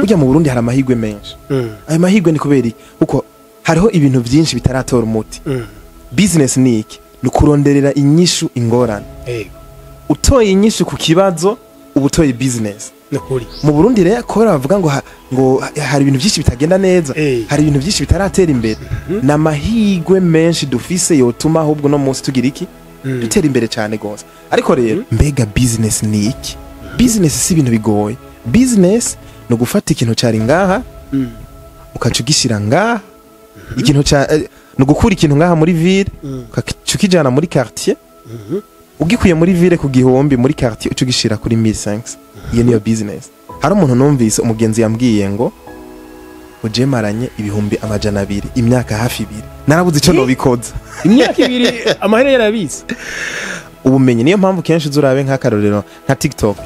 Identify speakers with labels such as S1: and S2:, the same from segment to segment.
S1: burya mu Burundi hari amahirwe menshi ayo mahirwe ni kubera kuko hariho ibintu byinshi bitaratora umuti business ni iki ni kuronderera inyishu ingorane utoye inyishu ku kibazo ubutoye business mu Burundi rero kora bavuga ngo hari ibintu byinshi bitagenda neza hari ibintu byinshi bitaratera imbere n'amahirwe menshi dufise yotuma ahubwo no munsi tugira iki dutera imbere cyane gose ariko rero mbega business ni iki business si ibintu bigoye business no gufata ikintu cyari ngaha ukacugishira ngaha ikintu no gukura ikintu ngaha muri ville ukacukijana muri quartier ugikuye muri ville ku gihombi muri quartier ucugishira kuri 1500 iyo niyo business hari umuntu numvise umugenzi yambwiye ngo ujemaranye ibihumbi 200 imyaka hafi 2 narabuze ico no bikoza
S2: imyaka 2 amahera yarabize
S1: ubumenyi niyo mpamvu kenshi uzurabe nk'akarorero nka TikTok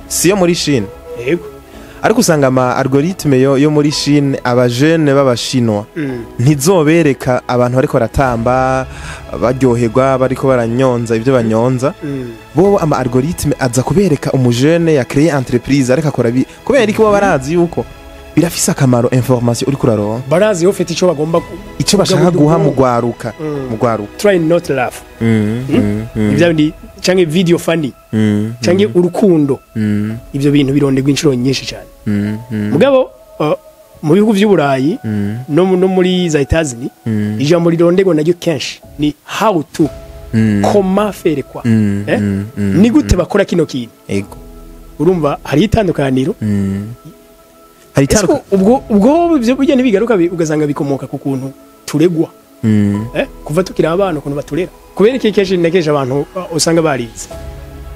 S1: siyo muri Chine
S2: yego
S1: ariko usanga ama algoritme yo muri Chine abajene b'abashinwa ntizobereka abantu bariko ratamba baryoherwa bariko baranyonza ibyo banyonza bo ama algoritme aza kubereka umujene ya créer entreprise areka akora kubera iki bo barazi yuko birafise akamaro information uri kuraronka
S2: barazi ufite ico bagomba
S1: ico bashaka guha mu Urwaruka
S2: try not laugh ibyo ndi canke video funny canke urukundo ibyo bintu bironderwa inshuro nyinshi cyane mugabo mu bihugu by'uburayi no muri za Etats-Unis ijambo rironderwa naryo kenshi ni how to comment faire quoi ni gute bakora kino kintu
S1: ego
S2: urumva hari itandukaniro ubwo byo bujye ntibigaruka ugasanga bikomoka ku kuntu turegwa kuva tukira abana ukuntu baturera kubera iki kenshi nakeje abantu usanga barize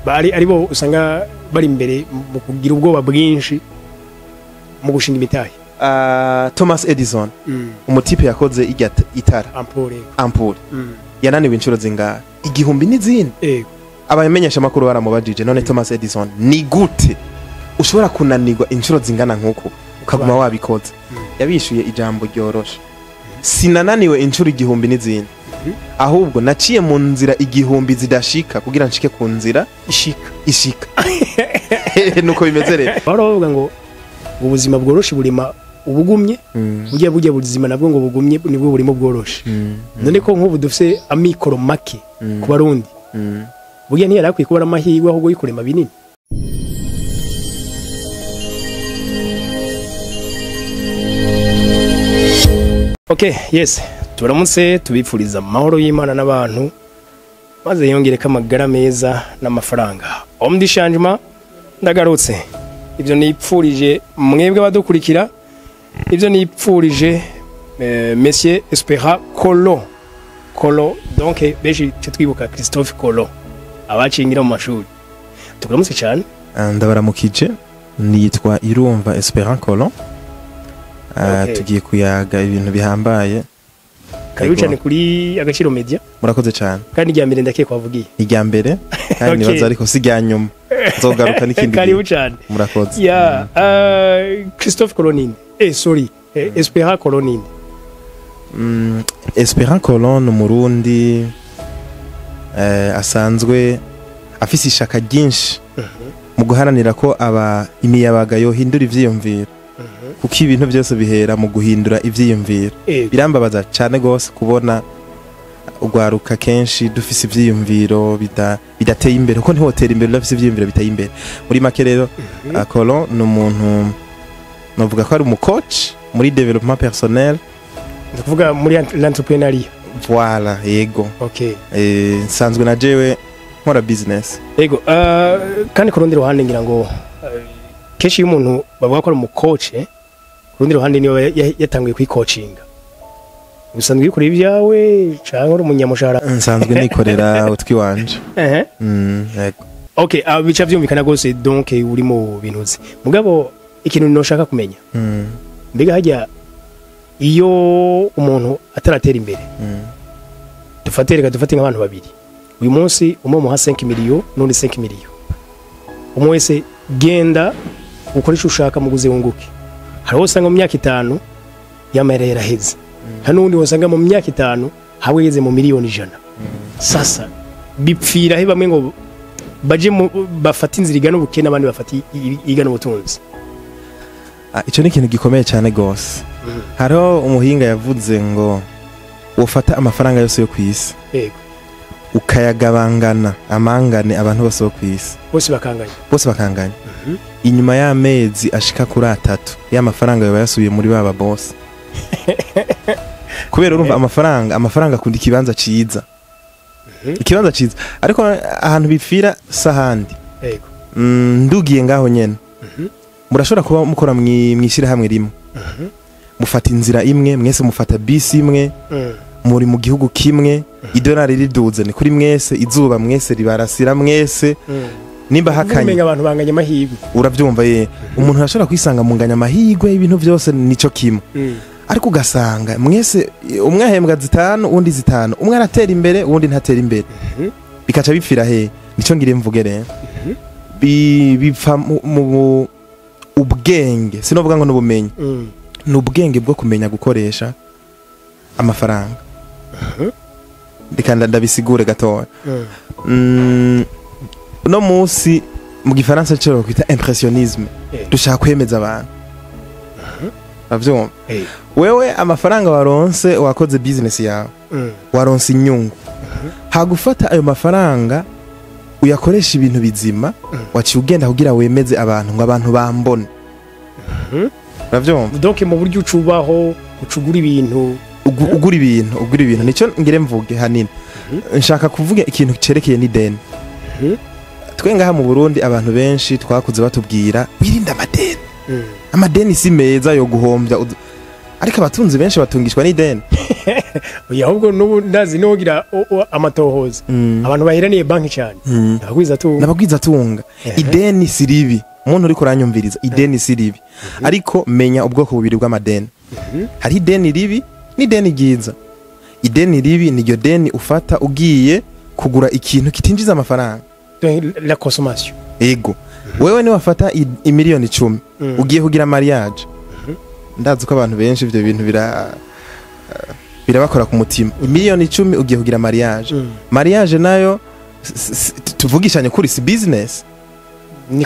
S2: aribo usanga bari imbere mu kugira ubwoba bwinshi mu gushinga imitahe
S1: Thomas Edison umutipe yakoze itara ampule yananiwe inshuro zingahe igihumbi n'izindi abamenyesha makuru baramubajije none Thomas Edison ni gute ushobora kunanirwa inshuro zingana nkuko ukaguma wabikoze yabishuye ijambo ryoroshe sinananiwe inshuro igihumbi n'izindi ahubwo naciye mu nzira igihumbi zidashika kugira nshike ku nzira ishika nuko bimeze rero
S2: baravuga ngo ubuzima bworoshe burima ubugumye burya buzima nabwo ngo bugumye nibwo burimo bworoshe none ko nk'ubu dufise amikoro make ku Barundi burya ntiyarakwiye kuba amahirwe ahubwo yikurema binini. Okay, yes. Turamutse tubipfuriza amahoro y'Imana n'abantu maze yongereka amagara meza n'amafaranga. Om dishanjuma ndagarutse. Ibyo nipfurije mwebwe badukurikira. Ibyo nipfurije Monsieur Espera Colo donc beje twibuka Christophe Colo abacingira mu mashuri. Turamutse cyane.
S1: Ndabaramukije nitwa Irumva Espera Colo. Tugiye kuyaga ibintu bihambaye.
S2: Karibu cyane kuri Agaciro Media.
S1: Murakoze cyane.
S2: Kandi rya mbere ndakeye kwavugiye.
S1: Irya mbere kandi nibaza ariko sijya nyuma. Nzogaruka n'ikindi.
S2: Karibu cyane.
S1: Murakoze.
S2: Ya Christophe Colonine. Espera Colonine.
S1: Espera Colon Murundi asanzwe afise ishaka ryinshi mu guharanira ko aba imiyabaga yo hindura ivyiyumviro. Kuko ibintu byose bihera mu guhindura ivyiyumviro. Birambabaza cyane gose kubona Urwaruka kenshi dufise ivyiyumviro bidateye imbere kuko ntihotera imbere dufise ivyiyumviro biteye imbere. Muri make rero Colon no muntu novuga ko ari umucoach muri development personnel.
S2: Ndakuvuga muri l'entrepreneuriat.
S1: Voilà, yego.
S2: Okay.
S1: Nsanzwe na jewe nkora business.
S2: Yego, kandi ku rundi ruhande ngira ngo keshi y'umuntu bavuga ko ari umucoach, ku rundi ruhande niyo yatanguye kwicoachinga. Usanzwe ukora ibyawe cyangwa uri umunyamushahara?
S1: Nsanzwe nikorera utwi wanje. Yego.
S2: Okay, bica byumvikana gose donc uri mu bintuzi. Mugabo ikintu noshaka kumenya. Mbega hajya iyo umuntu ataratera imbere. Dufate nk'abantu babiri. Uyu munsi umwe muha 5 million n'undi 5 million. Umwe wese genda ukoresha ushaka mu guzunguke. Hariho usanga mu myaka 5 yamara yaraheze. Hanundi wasanga mu myaka 5 haweze mu miliyoni 100. Sasa bipfira he bamwe ngo baje bafata inzira igana ubukene abandi bafata igana ubutunzi.
S1: ico ni ikintu gikomeye cyane gose. Hariho umuhinga yavuze ngo ufata amafaranga yose yo kwisi
S2: yego
S1: ukayagabangana amangane abantu bose bo kwisi bose bakanganya inyuma y'amezi ashika kuri 3 y'amafaranga yoba yasubiye muri baba boss. Kubera urumva amafaranga kundi kibanza ciza ikibanza ciza ariko ahantu bipfira sahandi
S2: yego
S1: ndugiye ngaho nyene murashobora kuba mukora mwishira hamwe rimwe mufata inzira imwe mwese mufata bisi imwe muri mu gihugu kimwe idolari riduze ni kuri mwese izuba mwese ribarasira mwese nimba hakanye
S2: abantu banganya amahirwe
S1: uravyumva umuntu arashobora kwisanga mu nganya amahirwe ibintu byose nico kimwe ariko ugasanga mwese umwe ahembwa 5 undi 5 umwe aratera imbere uwundi ntatera imbere bikaca bipfira nico ngire mvuge rero bipfa mu ubwenge sinovuga ngo n'ubumenyi n'ubwenge bwo kumenya gukoresha amafaranga bikanda ndabisigure gatoya no musi mu gifaransa cyo kwita impressionisme dushaka kwemeza abantu avyumva wewe amafaranga waronse wakoze business yawe waronse inyungu hagufata ayo mafaranga uyakoresha ibintu bizima waciye ugenda kugira wemeze abantu ngo abantu bambone uravyumva
S2: donc mu buryo ucubaho ucugura ibintu
S1: ugura ibintu nico ngire mvuge hanini nshaka kuvuga ikintu cerekeye n'ideni twengaha mu Burundi abantu benshi twakuze batubwira wirinda amadeni amadeni si meza yo guhombya ariko abatunzi benshi batungishwa n'ideni
S2: ahubwo n'ubu ndazi nogira amatohoza abantu bahiraniye banki cyane
S1: nabagwiza tunga ideni siribi umuntu uri kuranyumviriza ideni siribi ariko menya ubwoko bubiri bw'amadeni hari ideni ribi n'ideni ryiza ideni ribi niryo deni ufata ugiye kugura ikintu kitinjiza amafaranga
S2: la consommation
S1: ego wewe ni wafata imiliyoni 10 ugiye kugira mariage ndazi ko abantu benshi ivyo bintu birabakora ku mutima imiliyoni 10 ugiye kugira mariage nayo tuvugishanye kuri si business
S2: ni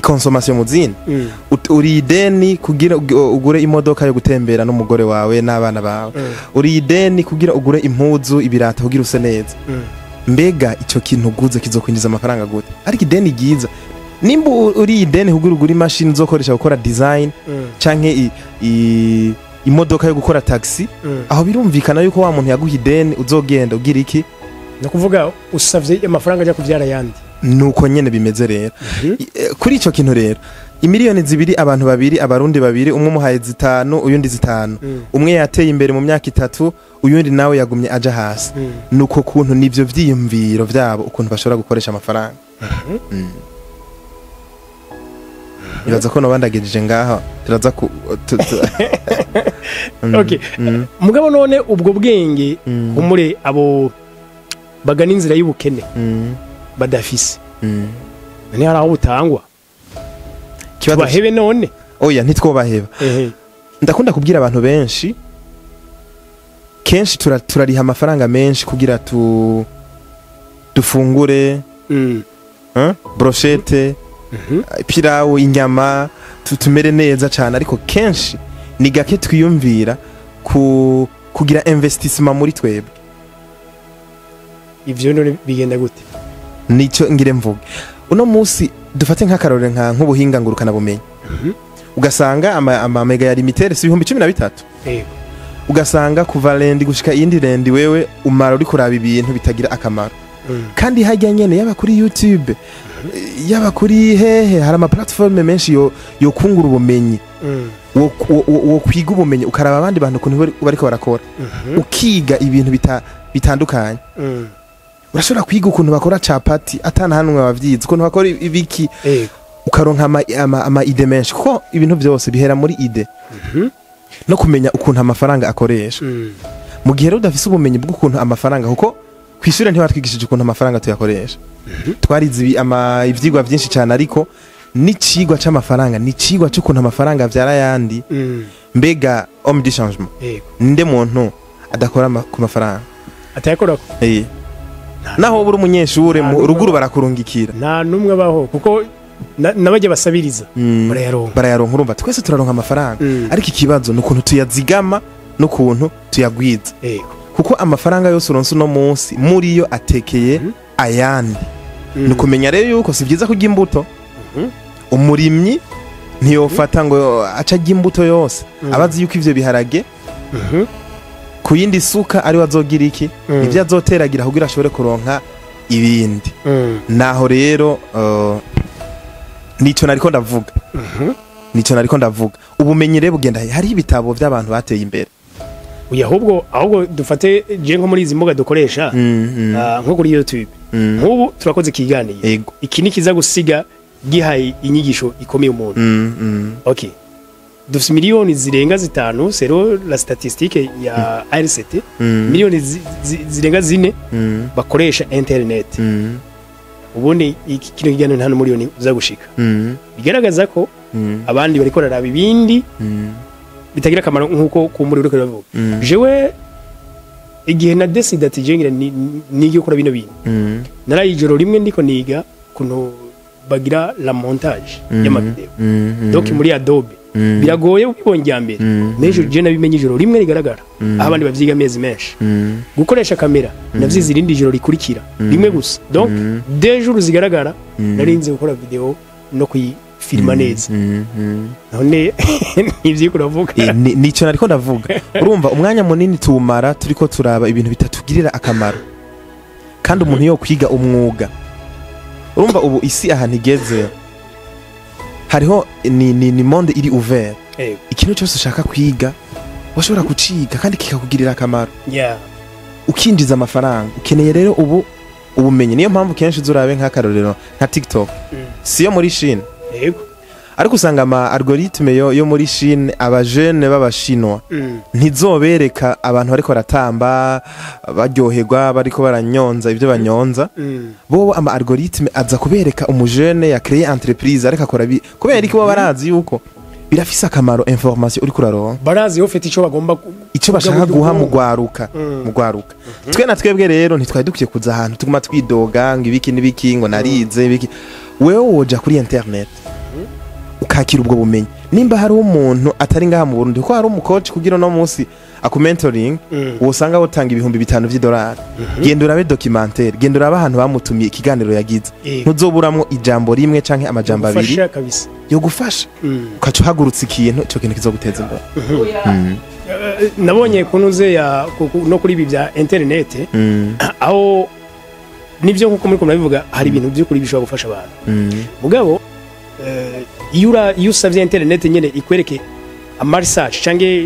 S1: consommation muzini uri ideni kugira ugure imodoka yo gutembera n'umugore wawe n'abana bawe uri ideni kugira ugure impuzu ibirata kugira use neza mbega ico kintu guze kizokwinjiza amafaranga gute ariko ideni giza nimba uri ideni kugira ugure imashini zokoresha gukora design canke imodoka yo gukora taxi aho birumvikana yuko wa muntu yaguha ideni uzogenda ugira iki
S2: no kuvuga usavye amafaranga ajya kuvyara yandi
S1: nuko nyene bimeze rero kuri ico kintu rero imiliyoni 2 abantu babiri abarundi babiri umwe muhaye 5 uyundi 5 umwe yateye imbere mu myaka 3 uyundi nawe yagumye aja hasi nuko kuntu nivyo vyiyumviro vyabo ukuntu bashobora gukoresha amafaranga Ibaza ko nobandagejeje ngaha turaza ku
S2: Okay mugabo none ubwo bwenge umure abo bagana inzira y'ubukene badafise ni haraho butangwa bahebe none
S1: oya ntitwobaheba ndakunda kubwira abantu benshi kenshi turariha amafaranga menshi kugira dufungure brochette pirawo inyama tutumere neza cyane ariko kenshi ni gake twiyumvira kugira investissement muri twebwe
S2: ivyo none bigenda gute
S1: nico ngire mvuge uno musi dufate nk'akarore nk'ubuhinga ngurukana bumenyi ugasanga ama mega ya limitere si 13 ugasanga kuva lendi gushika indi lendi wewe umara uri kuraba ibintu bitagira akamaro kandi hajya nyene yaba kuri YouTube yaba kuri hehe hari ama platform menshi yo kungura ubumenyi wo kwiga ubumenyi ukaraba abandi bantu kuntu bariko barakora ukiga ibintu bitandukanye urashobora kwiga ukuntu bakora capati atana hanwe bavyize ukuntu bakora ibiki ukaronka ama ide menshi kuko ibintu byose bihera muri ide no kumenya ukuntu amafaranga akoresha mu gihe rero udafise ubumenyi bw'ukuntu amafaranga kuko kwishyura ntibatwigishije ukuntu amafaranga tuyakoresha twarize ivyigwa byinshi cyane ariko n'icigwa c'amafaranga n'icigwa cy'ukuntu amafaranga avyara yandi mbega homme de changement nde muntu adakora ku mafaranga
S2: atayakora
S1: naho buri umunyeshure mu ruguru barakurungikira
S2: nta numwe baho kuko nabajya basabiriza
S1: barayaronka urumva twese turaronka amafaranga ariko ikibazo ni ukuntu tuyazigama n'ukuntu tuyagwiza kuko amafaranga yose uronse uno munsi muri yo atekeye ayandi ni ukumenya rero yuko si byiza kurya imbuto umurimyi ntiyofata ngo aca ajya imbuto yose abazi yuko ivyo biharage ku yindi suka ari wazogira iki ivyo azoteragira kugira ashobore kuronka ibindi naho rero nico nariko ndavuga ubumenyi rero bugenda hari ibitabo by'abantu bateye imbere
S2: ahubwo dufate je nko muri izi mbuga dukoresha nko kuri YouTube nk'ubu turakoze kiganiye iki ni kiza gusiga gihaye inyigisho ikomeye umuntu okay dufite miliyoni zirenga 5 sero la statistique ya RCT miliyoni zirenga 4 bakoresha internet ubundi iki kino kiganiro nta miliyoni uzagushika bigaragaza ko abandi bari korara ibindi bitagira akamaro nkuko kumuri uriko bavuga jewe igihe na decide ati jengira nigi gukora bino bintu narayijoro rimwe ndiko niga kuno bagira la montage y'amavideo donc muri Adobe biragoye ubibonye mbere nejo je nabimenye ijoro rimwe rigaragara abandi bavyiga amezi menshi gukoresha kamera navyize irindi joro rikurikira rimwe gusa donc deux jours zigaragara narinze gukora video no kuyifilma neza none nivyo kuravuga
S1: nico nariko ndavuga urumva umwanya munini tumara turiko turaba ibintu bitatugirira akamaro kandi umuntu yo kwiga umwuga urumva ubu isi ahantu igeze hariho ni monde iri ouvert ikintu cyose ushaka kwiga washobora kuciga kandi kikakugirira akamaro ukinjiza amafaranga ukeneye rero ubumenyi niyo mpamvu kenshi zurabe nk'akarorero nka TikTok siyo muri Chine ariko usanga ama algoritme yo muri Chine abajene b'abashinwa ntizobereka abantu bariko baratamba baryoherwa bariko baranyonza ibyo banyonza bo ama algoritme aza kubereka umujene ya créer entreprise ariko akora kubera iki barazi yuko birafise akamaro information uri kuraronka
S2: barazi yo fete
S1: ico bashaka guha mu Urwaruka twe na twebwe rero ntitwari dukwiye kuza ahantu tuguma twidoga ngo ibiki ngo narize ibiki wewe woja kuri internet ukakira ubwo bumenyi nimba hari umuntu atari ngaha mu Burundi ko hari umucoach kugira no munsi akumentoring usanga wotanga ibihumbi 5 by'idolari genda urabe documentaire genda urabe ahantu bamutumiye ikiganiro yagize ntuzoburamwo ijambo rimwe canke amajambo abiri yo gufasha ukacu hagurutse ikintu cyo kintu kizoguteza imbere
S2: nabonye kunuze ya no kuri ibi bya internet aho nivyo nkuko muri kumurabivuga hari ibintu byo kuri bishobora gufasha abantu mugabo iyo usavye internet nyene ikwereke ama research cange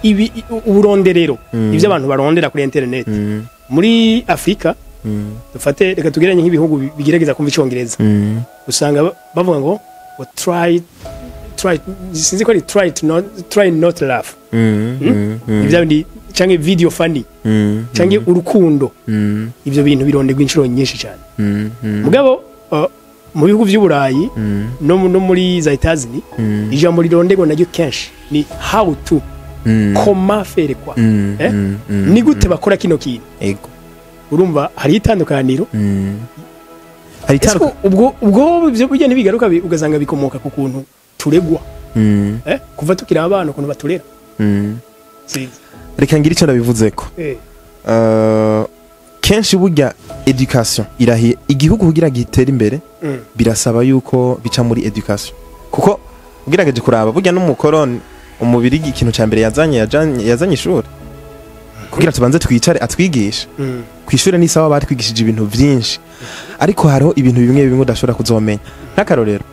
S2: ibi uburonderero ivyo abantu barondera kuri internet muri Afrika dufate reka tugeranye nk'ibihugu bigerageza kumva icongereza usanga bavuga ngo try sinzi ko ari try not laugh ivyo ndi cange video funny cange urukundo ivyo bintu bironderwa inshuro nyinshi cyane mugabo mu bihugu by'uburayi no muri za Etazini ijambo rirondego naryo kenshi ni how to comment faire quoi ni gute bakora kino kintu urumva hari itandukaniro ubwo byo bijya nibigaruka ugasanga bikomoka ku kuntu turegwa kuva tukira abana kuntu baturera
S1: reka ngira icyo ndabivuzeko kenshi burya education irahiye igihugu kugira gitere imbere birasaba yuko bica muri education kuko ugerageje kuraba burya n'umukoroni umubiri ikintu cya mbere yazanye ishuri kugira tubanze twicare atwigisha kwishura n'isaba bari kwigishije ibintu byinshi ariko hariho ibintu bimwe udashobora kuzomenya nk'akarorero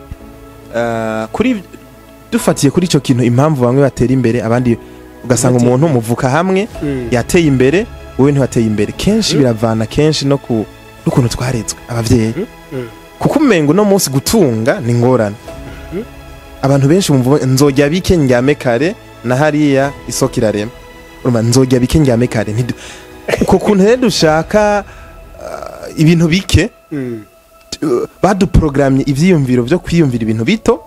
S1: kuri dufatiye kuri ico kintu impamvu bamwe batera imbere abandi ugasanga umuntu muvuka hamwe yateye imbere wowe ntiwateye imbere kenshi biravana kenshi no kuntu twaretswe abavyeyi kuko umengo no munsi gutunga ni ngorane abantu benshi bumva nzojya bike njyame kare na hariya isoko irarema urumva nzojya bike njyame kare uko kuntu rero dushaka ibintu bike baduprogramye ivyiyumviro byo kwiyumvira ibintu bito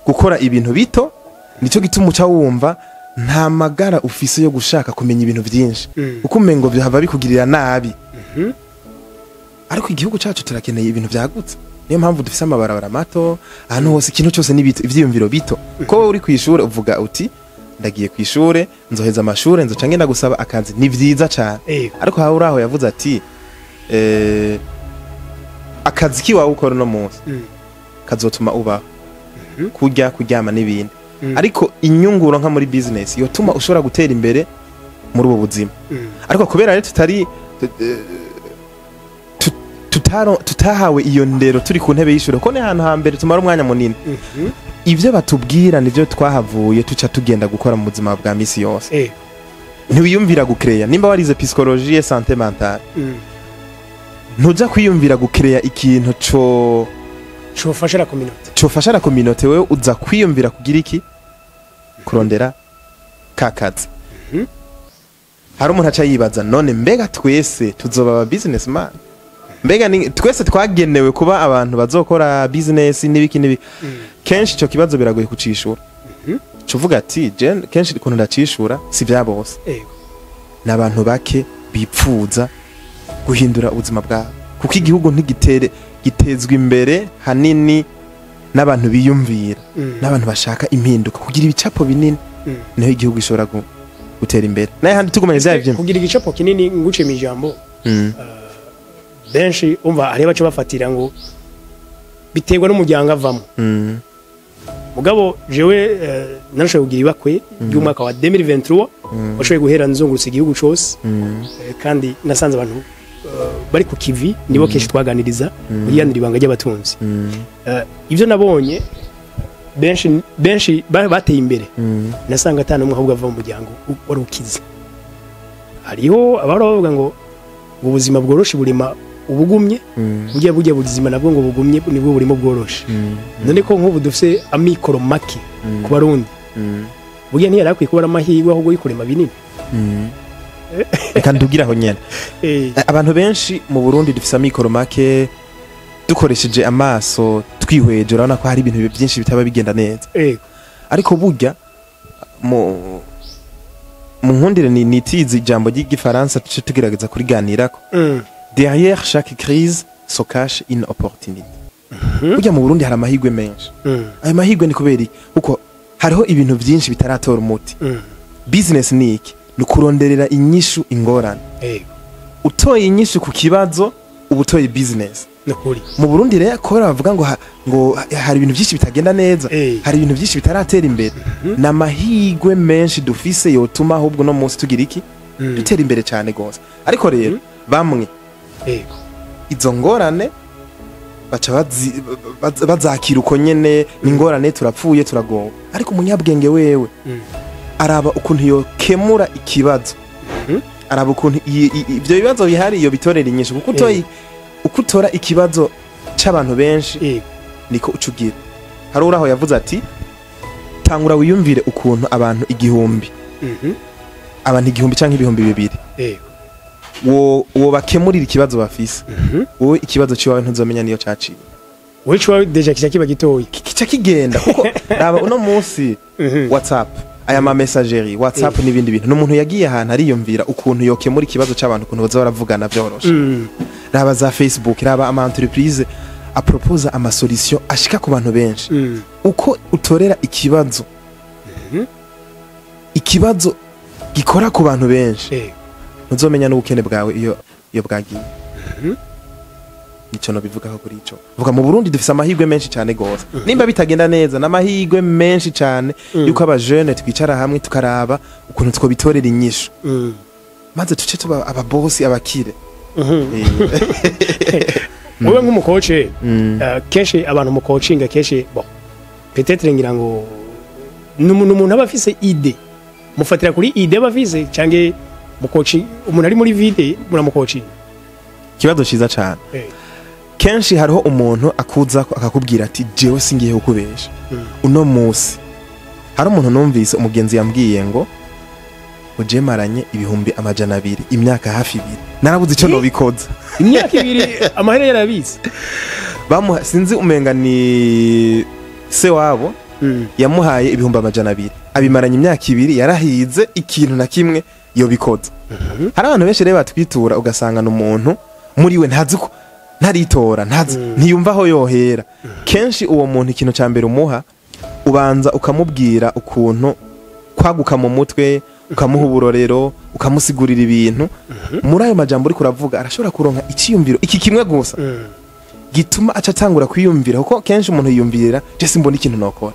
S1: gukora ibintu bito nico gituma uca wumva nta magara ufise yo gushaka kumenya ibintu byinshi uko umengo byava bikugirira nabi ariko igihugu cyacu turakeneye ibintu byagutse niyo mpamvu dufise amabarabara mato ahantu hose ikintu cyose n'ibito ivyiyumviro bito ko wowe uri kw'ishure uvuga uti ndagiye kw'ishure nzoheza amashure nzoca ngenda gusaba akazi ni vyiza cyane ariko hawe uraho yavuze ati akazi kiwawe ukora no munsi kazotuma ubaho kurya kuryama n'ibindi ariko inyunguro nka muri business yotuma ushobora gutera imbere muri ubu buzima ariko kubera rero tutahawe iyo ndero turi ku ntebe y'ishure ko ne hantu hambere tumara umwanya munini ivyo batubwira nivyo twahavuye tuca tugenda gukora mu buzima bwa misi yose ntiwiyumvira gucreya nimba warize psychologie santé mentale ntuja kwiyumvira gucreya ikintu cofasha la communauté wewe uza kwiyumvira kugira iki kurondera kakazi hari umuntu aca yibaza none mbega twese tuzoba aba businessman mbega twese twagenewe kuba abantu bazokora business n'ibiki kenshi ico kibazo biragoye kucishura cuvuga ati kenshi ukuntu ndacishura si vya bose n'abantu bake bipfuza guhindura ubuzima bwabo kuko igihugu gitezwa imbere hanini n'abantu biyumvira n'abantu bashaka impinduka kugira ibicapo binini niho igihugu gishobora gutera imbere naye handi tugumanye vya
S2: kugira igicapo kinini nguce mu ijambo benshi umva ari bace bafatira ngo biterwa n'umuryango avamo mugabo jewe narashoboye kugira ibakwe y'umwaka wa 2023 washoboye guhera nzungurutse igihugu cyose kandi nasanze abantu bari ku kivi nibo kenshi twaganiriza yiyanira ibanga ry'abatunzi ivyo nabonye benshi bateye imbere nasanga atana umwe ahubwo ava mu muryango wari ukize ariho abavuga ngo ubuzima bworoshe burima ubugumye bugiye buzima nabwo ngo bugumye nibwo burimo bworoshe none ko nk'ubu dufise amikoro make ku Barundi bugiye ntiyari akwiye kubara amahirwe ahubwo yikurema binini
S1: reka ndubwiraho nyene abantu benshi mu Burundi dufise amikoro make dukoresheje amaso twihweje urabona ko hari ibintu byinshi bitaba bigenda neza ariko burya mu nkundire nitize ijambo ry'igifaransa tuce tugerageza kuriganirako derrière chaque crise se cache une opportunité burya mu Burundi hari amahirwe menshi ayo mahirwe ni kubera kuko hariho ibintu byinshi bitaratora umuti business ni iki ni kuronderera inyishu ingorane utoye inyishu ku kibazo ubutoye business mu Burundi rero ko bavuga ngo hari ibintu byinshi bitagenda neza hari ibintu byinshi bitaratera imbere na mahirwe menshi dufise yotuma ahubwo no munsi tugira iki dutera imbere cyane gose ariko rero bamwe izo ngorane baca bazakira uko nyene n'ingorane turapfuye turagowe ariko umunyabwenge wewe araba ukuntu yokemura ikibazo araba ukuntu ibyo bibazo bihari iyo bitorera inyishu kuko ukutora ikibazo c'abantu benshi niko ucugira hari uraho yavuze ati tangura wiyumvire ukuntu abantu igihumbi abantu igihumbi canke ibihumbi bibiri wo bakemurira ikibazo bafise wowe ikibazo ciwawe ntuzomenya niyo caciye
S2: wowe ciwawe deja kiba gitoyi
S1: kica kigenda kuko raba uno munsi WhatsApp aya ma messagerie WhatsApp n'ibindi bintu n'umuntu yagiye ahantu ariyumvira ukuntu yokemura ikibazo c'abantu ukuntu baza baravugana byoroshe raba za Facebook raba ama entreprise a propose ama solution ashika ku bantu benshi uko utorera ikibazo gikora ku bantu benshi ntuzomenya n'ubukene bwawe iyo bwagiye nico no bivugaho kuri ico vuga mu Burundi dufise amahirwe menshi cyane gose nimba bitagenda neza n'amahirwe menshi cyane yuko aba jeune twicara hamwe tukaraba ukuntu two bitorera inyishu maze tuce tuba aba boss abakire
S2: wowe nk'umukoce kenshi abantu mu coaching kenshi bon peut-être ngira ngo n'umuntu aba afise idée mufatira kuri idée bafise canke mu coaching umuntu ari muri vide mu coaching
S1: kibazo ciza cyane kenshi hariho umuntu akuza akakubwira ati jewe singiye ukubesha uno musi hari umuntu numvise umugenzi yambwiye ngo uje maranye ibihumbi 200 imyaka hafi 2 narabuze ico no bikoza
S2: imyaka 2 amahera yarabize
S1: bamuha sinzi umenga ni se wabo yamuhaye ibihumbi 200 abimaranye imyaka 2 yarahize ikintu na kimwe yo bikoza hari abantu benshi rero batwitura ugasanga n'umuntu muri we ntazi ko ntaritora ntiyumva aho yohera kenshi uwo muntu ikintu cya mbere umuha ubanza ukamubwira ukuntu kwaguka mu mutwe ukamuha uburorero ukamusigurira ibintu muri ayo majambo uri kuravuga arashobora kuronka icyiyumviro iki kimwe gusa gituma aca atangura kwiyumvira kuko kenshi umuntu yiyumvira je simbona ikintu nokora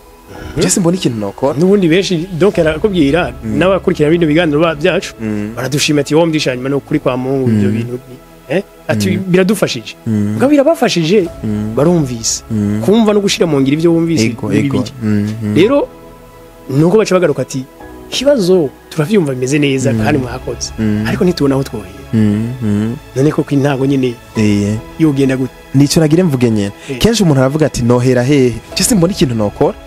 S2: n'ubundi benshi donc arakubwira n'abakurikira bino biganiro byacu baradushima ati wowe ndishanyuma no kuri kwa Mungu ibyo bintu ati biradufashije ngo birabafashije barumvise kumva no gushira mu ngira ibyo bumvise bibiri rero nuko baca bagaruka ati kibazo turavyumva bimeze neza kandi mwakoze ariko ntitubona aho twohera none ko kwintago nyine yogenda gute
S1: nico nagire mvuge nyene kenshi umuntu aravuga ati nohera hehe je simbona ikintu nokora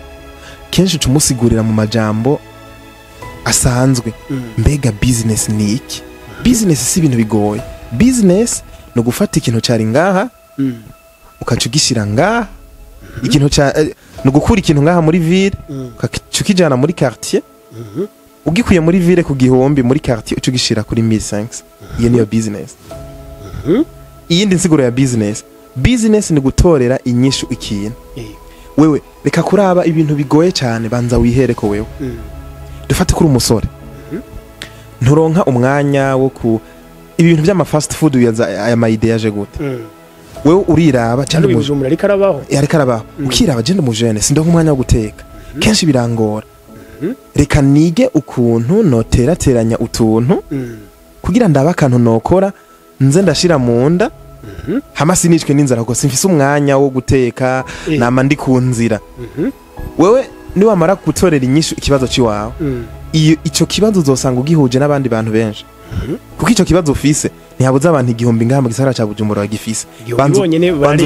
S1: kenshi tumusigurira mu majambo asanzwe mbega business ni iki business si ibintu bigoye business no gufata ikintu cyari ngaha ukacugishira ngaha ikintu no gukura ikintu ngaha muri ville ukacukijana muri quartier ugikuye muri ville ku gihombi muri quartier ucugishira kuri 1500 iyo niyo business iyindi nsiguro ya business ni gutorera inyishu ikintu wewe reka kuraba ibintu bigoye cyane banza wihere ko wewe dufate kuri umusore nturonka umwanya wo ku ibintu by'ama fast food aya ma idea yaje gute wewe uriraba cyane
S2: ubujumura ariko arabaho
S1: ukiraba je ndumujene sindonka umwanya wo guteka kenshi birangora reka nige ukuntu noterateranya utuntu kugira ndaba akantu nokora nze ndashira mu nda hama sinishwe n'inzara kuko simfise umwanya wo guteka nama ndi ku nzira wewe niwamara gutorera inyishu ikibazo ciwawe ico kibazo uzosanga ugihuje n'abandi bantu benshi kuko ico kibazo ufise ntihabuze abantu igihumbi ngaha mu gisagara ca Bujumbura bagifise banzu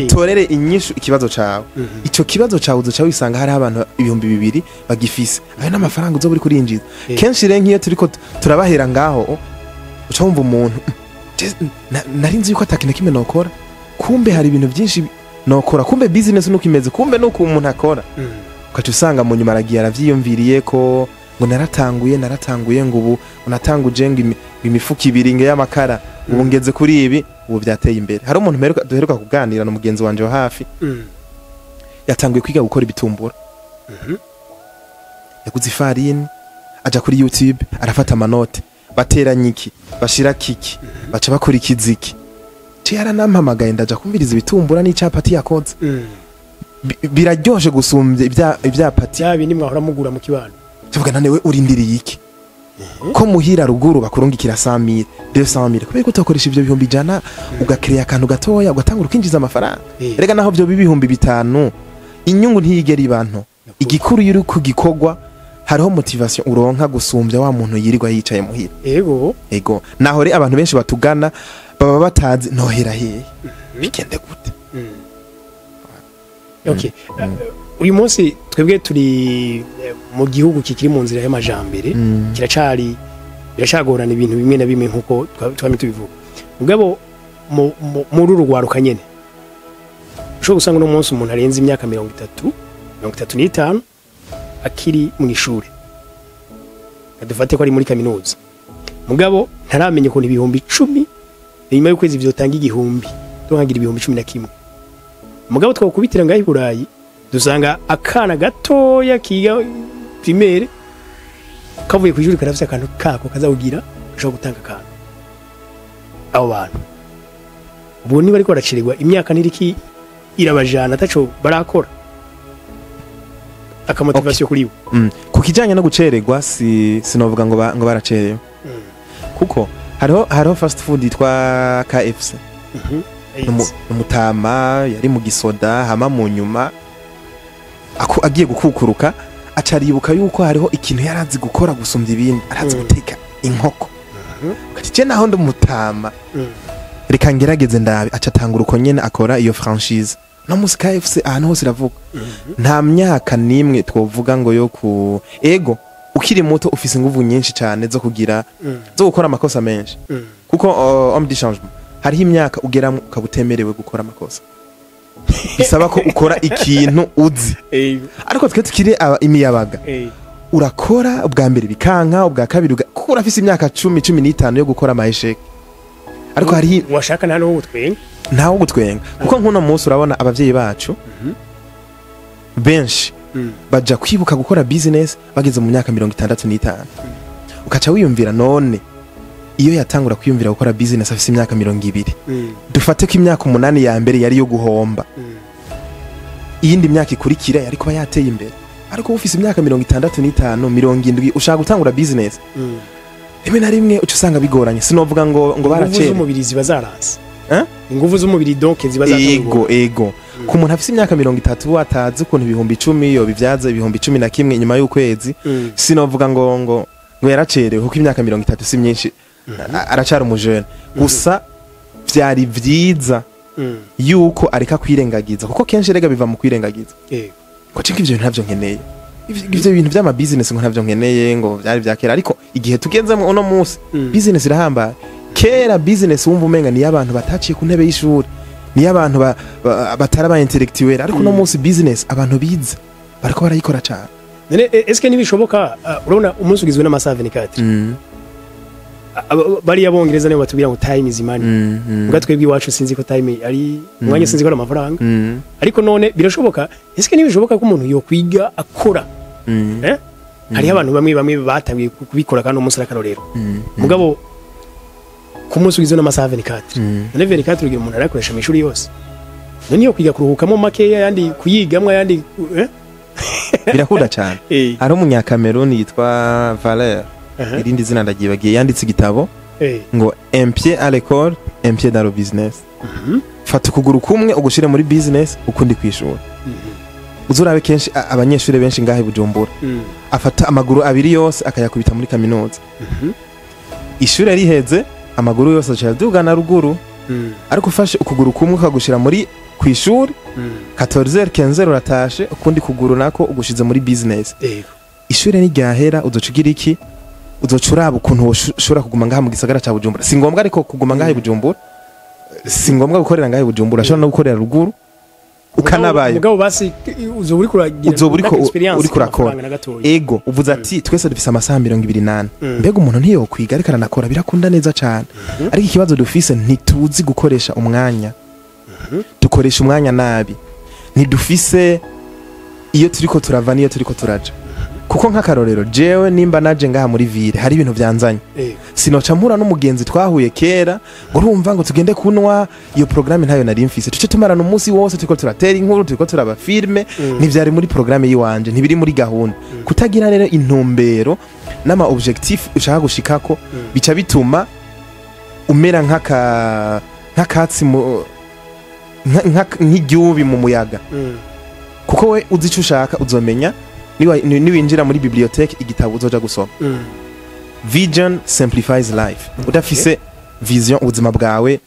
S1: utorere inyishu ikibazo cawe ico kibazo cawe uzoca wisanga hari abantu 200 bagifise ayo n'amafaranga uzo buri kurinjiza kenshi rero nkiyo turiko turabahera ngaho uca wumva umuntu narinzi yuko atakintu kimwe nokora kumbe hari ibintu byinshi nokora kumbe business nuko imeze kumbe nuko umuntu akora ukaca usanga mu nyuma aragiye aravyiyumviriye ko ngo naratanguye ngo ubu unatanguje ngo imifuka ibiringe y'amakara ubu ngeze kuri ibi ubu byateye imbere hari umuntu duheruka kuganira no mugenzi wanje wa hafi yatanguye kwiga gukora ibitumbura yaguze ifarini aja kuri YouTube arafata amanote bateranya iki bashira kiki baca bakora ikiziki cyara nampamagaye ndaja kumviriza ibitumbura n'icapati yakoze biraryoshe gusumbya ibyapati
S2: yabi mwahora mugura mu kibano
S1: tuvuga nane we urindiriye iki ko muhira ruguru bakurungikira 100,000 200,000 kubera ko utakoresha ivyo bihumbi jana ugakreya akantu gatoya ugatangura ukinjiza amafaranga rega naho byo bibihumbi 5 inyungu ntiyigera ibantu igikuru yuri ku gikogwa hariho motivation uronka gusumbya wa muntu yirirwa yicaye muhira ego naho re abantu benshi batugana baba batazi nohera hehe bigende gute
S2: okay uyu munsi twebwe turi mu gihugu kikiri mu nzira y'amajambere biracagorana ibintu bimwe na bimwe nkuko twami tubivuga mugabo muri Urwaruka nyene ushobora gusanga no munsi umuntu arenze imyaka 35 akiri mu ishuri adufate ko ari muri kaminuza mugabo ntaramenye ukuntu ibihumbi 10 nyuma y'ukwezi vyotanga igihumbi tuhangira ibihumbi 11 mugabo twakubitira ngaho i Burayi dusanga akana gatoya kiga primaire kavuye ku ishuri karafite akantu kako kazawugira gashobora gutanga akantu abo bantu ubu niba ariko baracirirwa imyaka niriki irabajana ataco barakora akamotivation kuri bo
S1: ku kijanye no gucererwa sinovuga ngo baracerewe kuko hariho fast food yitwa KFC umutama yari mu gisoda hama mu nyuma agiye gukukuruka acaribuka yuko hariho ikintu yarazi gukora gusumbya ibindi arazi guteka inkoko kati naho ndumutama reka ngerageze ndabe acatangura uko nyene akora iyo franchise no musi KFC ahantu hose iravuga nta myaka nimwe twovuga ngo yo ku ego ukiri muto ufise inguvu nyinshi cyane zo kugira zo gukora amakosa menshi kuko homme de changement hariho imyaka ugera ukabutemerewe gukora amakosa bisaba ko ukora ikintu uzi ariko twe tukiri imiyabaga urakora ubwa mbere bikanka ubwa kabiri kuko urafise imyaka 10-15 yo gukora amahesheke ariko hari
S2: washaka nta no utwenga
S1: ntawo gutwenga kuko nkuno munsi urabona abavyeyi bacu benshi baja kwibuka gukora business bageze mu myaka 65 ukaca wiyumvira none iyo yatangura kwiyumvira gukora business afise imyaka 20 dufate ko imyaka 8 ya mbere yari yo guhomba iyindi myaka ikurikira yari kuba yateye imbere ariko ufise imyaka 65 70 ushaka gutangura business rimwe na rimwe uca usanga bigoranye sinovuga ngo baracera
S2: inguvu z'umubiri ziba zaranze inguvu z'umubiri donc ziba
S1: zatangura ego ku muntu afise imyaka 30 atazi ukuntu ibihumbi 10 yo bivyaza ibihumbi 11 inyuma y'ukwezi sinovuga ngo yaracerewe kuko imyaka 30 si myinshi aracara umujene gusa vyari vyiza yuko areka kwirengagiza kuko kenshi rega biva mu kwirengagiza ko cinka ivyo ntavyo nkeneye ivyo bintu vy'ama business ngo ntavyo nkeneye ngo vyari vyakera ariko igihe tugenzemo uno munsi business irahamba kera business wumva umenga ni y'abantu bataciye ku ntebe y'ishuri ni y'abantu bataraba intellectuel ariko uno munsi business abantu biza bariko barayikora cyane
S2: none est-ce que nibishoboka urabona umunsi ugizwe n'amasaha 24 bari yabongereza niyo batubwira ngo time is money ubwo twebwe iwacu sinzi ko time ari umwanya sinzi ko ari amafaranga ariko none birashoboka est-ce que nibishoboka ko umuntu yo kwiga akora hari abantu bamwe batabiye kubikora kandi umunsi arakarorero mugabo ku munsi ugizwe n'amasaha 24 none 24 ugira umuntu arakoresha mu ishuri yose none yo kwiga kuruhukamo makeya yandi kuyigamwa yandi
S1: birakunda cyane hari umunyakameruni yitwa Valère irindi zina ndagibagiye yanditse igitabo ngo un pied à l'école un pied dans le business fata ukuguru kumwe ugushire muri business ukundi kwishura uzurabe kenshi abanyeshuri benshi ngahe Bujumbura afata amaguru abiri yose akayakubita muri kaminuza ishure riheze amaguru yose acadugana ruguru ariko ufashe ukuguru kumwe ukagushira muri kwishuri 14 uratashe ukundi kuguru nako ugushize muri business ishure ni ryahera uzocugira iki uzocuraba ukuntu ushobora kuguma ngaha mu gisagara ca Bujumbura si ngombwa ariko kuguma ngaha Bujumbura si ngombwa gukorera ngaha Bujumbura ashobora no gukorera ruguru ukanabaye
S2: mugabo basi uzoburi
S1: kurakora ego uvuze ati twese dufise amasaha 28 mbega umuntu ntiyo kwiga ariko aranakora birakunda neza cyane ariko ikibazo dufise ntituzi gukoresha umwanya dukoresha umwanya nabi ntidufise iyo turiko turava niyo turiko turaja kuko nk'akarorero jewe nimba naje ngaha muri ville hari ibintu byanzanye sinoca mpura n'umugenzi twahuye kera ngo urumva ngo tugende kunwa iyo programme ntayo nari mfise tuce tumarana umunsi wose turiko turatera inkuru turiko turaba filme ntivyari muri programme yiwanje ntibiri muri gahunda kutagira rero intumbero n'ama objectif ushaka gushikako bica bituma umera nk'akatsi nk'igiubi mu muyaga kuko we uzi ico ushaka uzomenya niwinjira muri bibliothèque igitabo uzoja gusoma vision simplifies life udafise vision ubuzima bwawe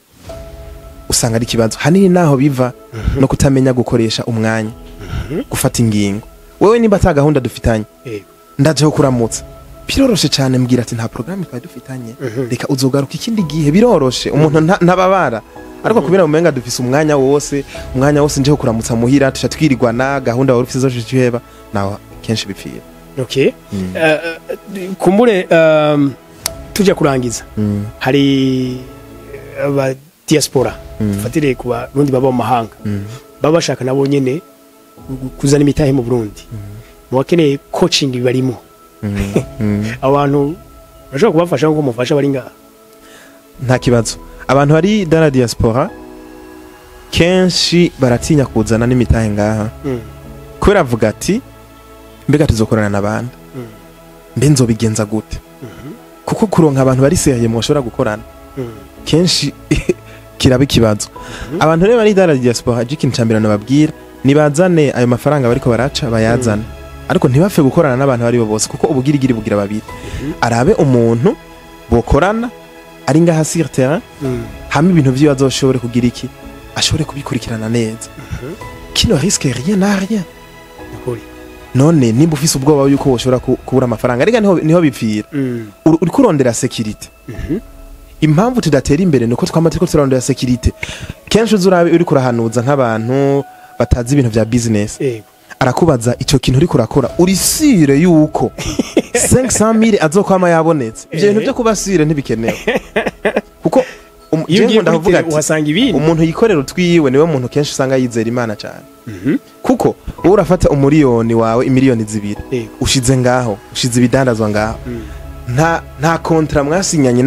S1: usanga ari kibazo hanini naho biva no kutamenya gukoresha umwanya gufata ingingo wewe nimba ta gahunda dufitanye ndaje kuramutsa biroroshe cyane mbwira ati nta programme twari dufitanye reka uzogaruka ikindi gihe biroroshe umuntu ntababara ariko kubera umenga dufise umwanya wose nje kuramutsa muhira tusha twirirwana gahunda wari ufise zo cyuheba naho kenshi bipfira
S2: okay kumbure tujya kurangiza hari aba diaspora fatire ku Barundi baba mu mahanga baba bashaka nabo nyene kuzana imitahe mu Burundi mu bakeneye coaching barimo abantu bashaka kubafasha ngo mufasha bari ngaha
S1: nta kibazo abantu bari dans la diaspora kenshi baratinya kuzana n'imitahe ngaha kubera avuga ati mbega tuzokorana n'abandi mbe nzobigenza gute kuko kuronka abantu bari seriye mu bashobora gukorana kenshi kiraba ikibazo abantu rero bari dans la diaspora ikintu cyambere nababwira nibazane ayo mafaranga bariko baraca bayazana ariko ntibafe gukorana n'abantu bari bo bose kuko ubugirigiri bugira babiri arabe umuntu bokorana ari ngaha sur terrain hamwe ibintu vyo azoshobore kugira iki ashobore kubikurikirana neza kino risque rien n'a rien none nimba ufise ubwoba yuko woshobora kubura amafaranga rega niho bipfira uri kurondera security impamvu tudatera imbere nuko twamaze turondera security kenshi uzurabe uri kurahanuza nk'abantu batazi ibintu vya business arakubaza ico kintu uri kurakora uri sire yuko 500,000 azokwama yabonetse ivyo bintu byo kubasire ntibikenewe kuko
S2: iyo ugiye ndavuga ati uhasanga ibindi
S1: umuntu yikorera utwiwe niwe muntu kenshi usanga yizera Imana cyane kuko wowe urafata umuriyoni wawe imiliyoni zibiri ushize ngaho ushize ibidandazwa ngaho nta kontra mwasinyanye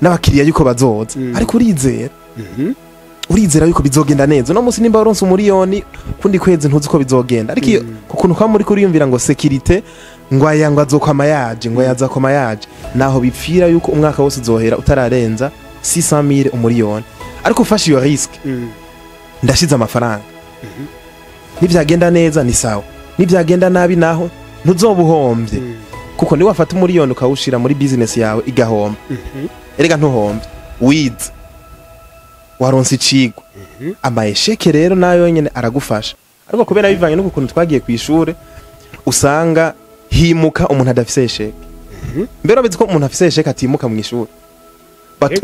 S1: n'abakiriya yuko bazoza ariko urizera yuko bizogenda neza no musi nimba waronse umuriyoni kundi kwezi ntuzi ko bizogenda ariko kukuntu kwa muri kuriyumvira ngo security ngo ayangwa azokoma yaje ngo yazakoma yaje naho bipfira yuko umwaka wose uzohera utararenza 600,000 umuriyoni ariko ufashe iyo risk ndashize amafaranga nivyagenda neza ni sawa nivyagenda nabi naho ntuzobuhombye kuko ni wafata umuriyoni ukawushira muri business yawe igahomba erega ntuhombye wize waronse icigwa amayesheke rero nayo nyene aragufasha ariko kubera bivanye no kukuntu twagiye kw'ishure usanga himuka umuntu adafise esheke mbere bizi ko umuntu afise esheke atimuka mu ishuri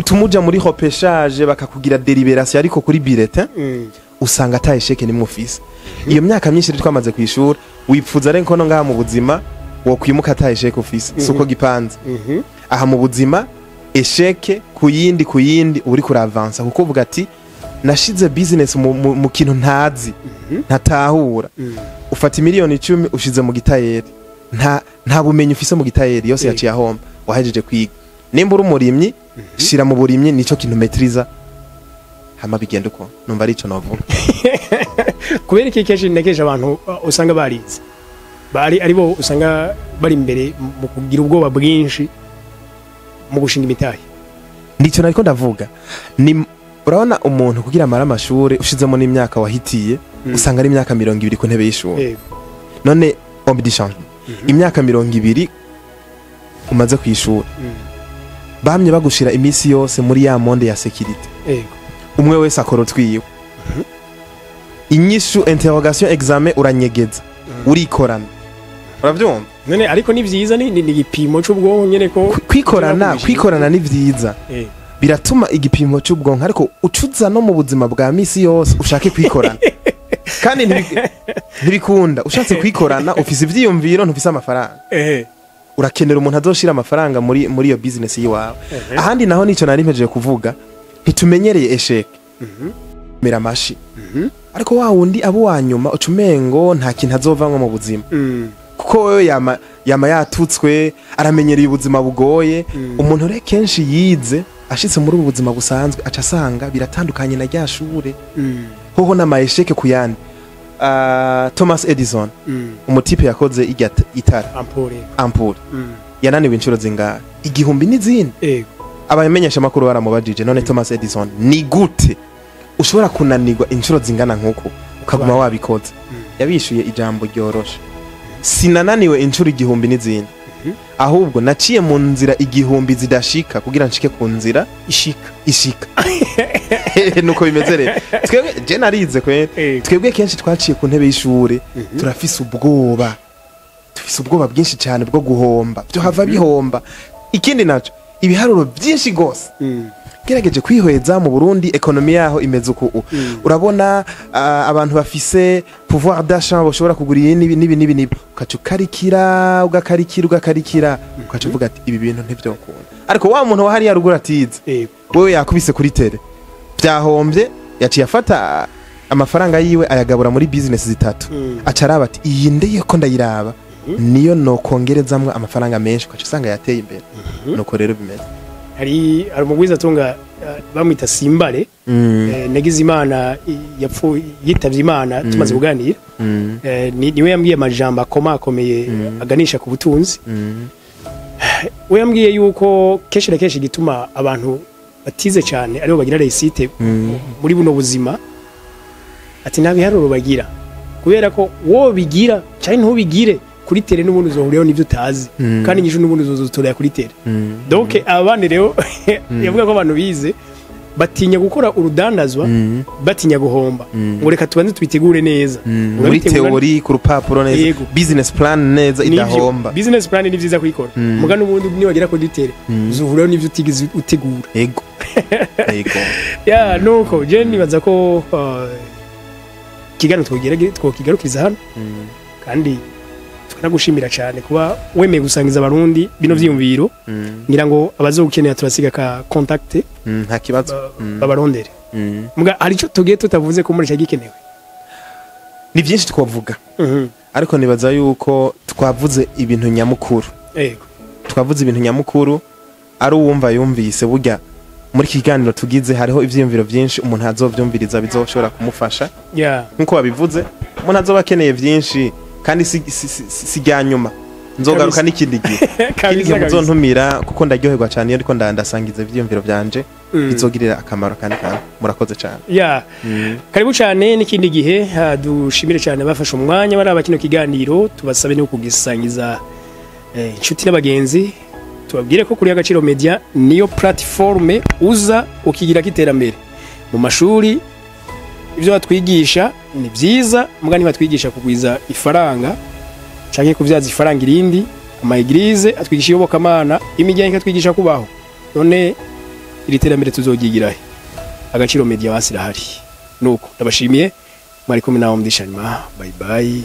S1: tumuja muri repêchage bakakugira délibération ariko kuri bulletin usanga ata esheke nimwe ufise iyo myaka myinshi twamaze kw'ishuri wipfuza rero ko no ngaha mu buzima wo kwimuka ata esheke ufise suko gipanze aha mu buzima esheke kuyindi uri kuravansa kuko uvuga ati nashize business mu kintu ntazi ntatahura ufata miliyoni 10 ushize mu gitayeri nta bumenyi ufise mu gitayeri yose yaciye ahomba wahejeje kwiga nimba uri umurimyi shira mu burimyi nico kintu metriza hama bigenda uko numva ari ico novuga
S2: kubera iki keshi nekeje abantu usanga barize aribo usanga bari imbere mu kugira ubwoba bwinshi mu gushinga imitahe
S1: nico nariko ndavuga ni urabona umuntu kugira amara amashure ushizemo n'imyaka wahitiye usanga ari imyaka 200 ku ntebe y'ishure none obidishanje imyaka 200 umaze kw'ishure bamye bagushira imisi yose muri ya monde ya security umwe wese akora twiwe inyishu interrogation examen uranyegeza urikorana uravyumva
S2: none ariko ni vyiza ni igipimo c'ubwonko nyene ko
S1: kwikorana ni vyiza biratuma igipimo c'ubwonko ariko ucuza no mu buzima bwa misi yose ushake kwikorana kandi ntibikunda ushatse kwikorana ufise ivyiyumviro ntufise amafaranga urakenera umuntu azoshira amafaranga muri iyo business yiwawe ahandi naho nico nari mpejeje kuvuga ntitumenyereye esheke mera mashi ariko wa wundi abo wanyuma ucumengo nta kintu azovanwa mu buzima kuko wewe yama yatutswe aramenyereye ubuzima bugoye umuntu rero kenshi yize ashitse muri ubu buzima busanzwe aca asanga biratandukanye na rya shure hoho n'amayesheke kuyandi Thomas Edison umutipe yakoze itara ampure yananiwe inshuro zingahe igihumbi n'izindi abamenyesha makuru baramubajije none Thomas Edison ni gute ushobora kunanirwa inshuro zingana nkuko ukaguma wabikoze yabishuye ijambo ryoroshe sinananiwe inshuro igihumbi n'izindi ahubwo naciye mu nzira igihumbi zidashika kugira nshike ku nzira ishika nuko bimeze rero twebwe je narize twebwe kenshi twaciye ku ntebe y'ishure turafise ubwoba bwinshi cyane bwo guhomba byo hava bihomba ikindi naco ibiharuro byinshi gose gerageje kwihweza mu Burundi ekonomi yaho imeze uko urabona abantu bafise pouvoir d'achat bashobora kugura nibi ukacukarikira ugakarikira ukacuvuga ati ibi bintu ntivyokunda ariko wa muntu wahari yarugura atize wewe yakubise kuri tele byahombye yaciye afata amafaranga yiwe ayagabura muri business zitatu acaraba ati iyi ndeye ko ndayiraba niyo no kongerezamwe amafaranga menshi ukacu usanga yateye imbere nuko rero bimeze
S2: hari umugwiza atunga bamwita Simbare nagize Imana yitavye Imana tumaze kuganira niwe yambwiye amajambo akomakomeye aganisha ku butunzi we yambwiye yuko keshi na keshi gituma abantu batize cyane aribo bagira réussite muri buno buzima ati nabiharuro bagira kubera ko wo bigira cyane ntubigire kuri tele n'ubundi uzohuriyeho n'ivyo utazi kandi nyishu n'ubundi uzotorera kuri tele donc abandi rero yavuga ko abantu bize batinya gukora urudandazwa batinya guhomba ngo reka tubanze tubitegure neza
S1: muri teori ku rupapuro neza business plan neza idahomba
S2: business plan ni vyiza kuyikora muga n'ubundi ni wagera kuri tele uzohuriyeho n'ivyo utigize utegura
S1: yego
S2: ya nuko je nibaza ko kigano twokigarukiriza hano kandi nagushimira cyane kuba wemeye gusangiza abarundi bino vyiyumviro ngira ngo abazokenera turasiga ka contact
S1: nta kibazo
S2: babarondere muga hari cyo tugiye tutavuze ko muri cyagikenewe
S1: ni byinshi twavuga ariko nibaza yuko twavuze ibintu nyamukuru
S2: yego
S1: twavuze ibintu nyamukuru ari uwumva yumvise burya muri kiganiro tugize hariho ivyiyumviro byinshi umuntu azovyumviriza bizoshobora kumufasha nkuko babivuze umuntu azoba akeneye byinshi kandi si nyuma nzogaruka n'ikindi gihe muzontumira kuko ndaryoherwa cyane iyo ariko ndasangiza ivyiyumviro byanje bizogirira akamaro kandi murakoze cyane
S2: karibu cyane n'ikindi gihe dushimire cyane bafashe umwanya bari abakino kiganiro tubasabe no kugisangiza inshuti n'abagenzi tubabwire ko kuri Agaciro Media niyo platforme uza ukigira kiterambere mu mashuri ibyo batwigisha ni byiza mugani batwigisha kugwiza ifaranga canke kuvyaza ifaranga irindi ama eglise atwigisha iyobokamana imijyanye katwigisha kubaho none iri terambere tuzogigirahe Agaciro Media wasirahari nuko ndabashimiye mwari kumwe nawo mdishanyima bye bye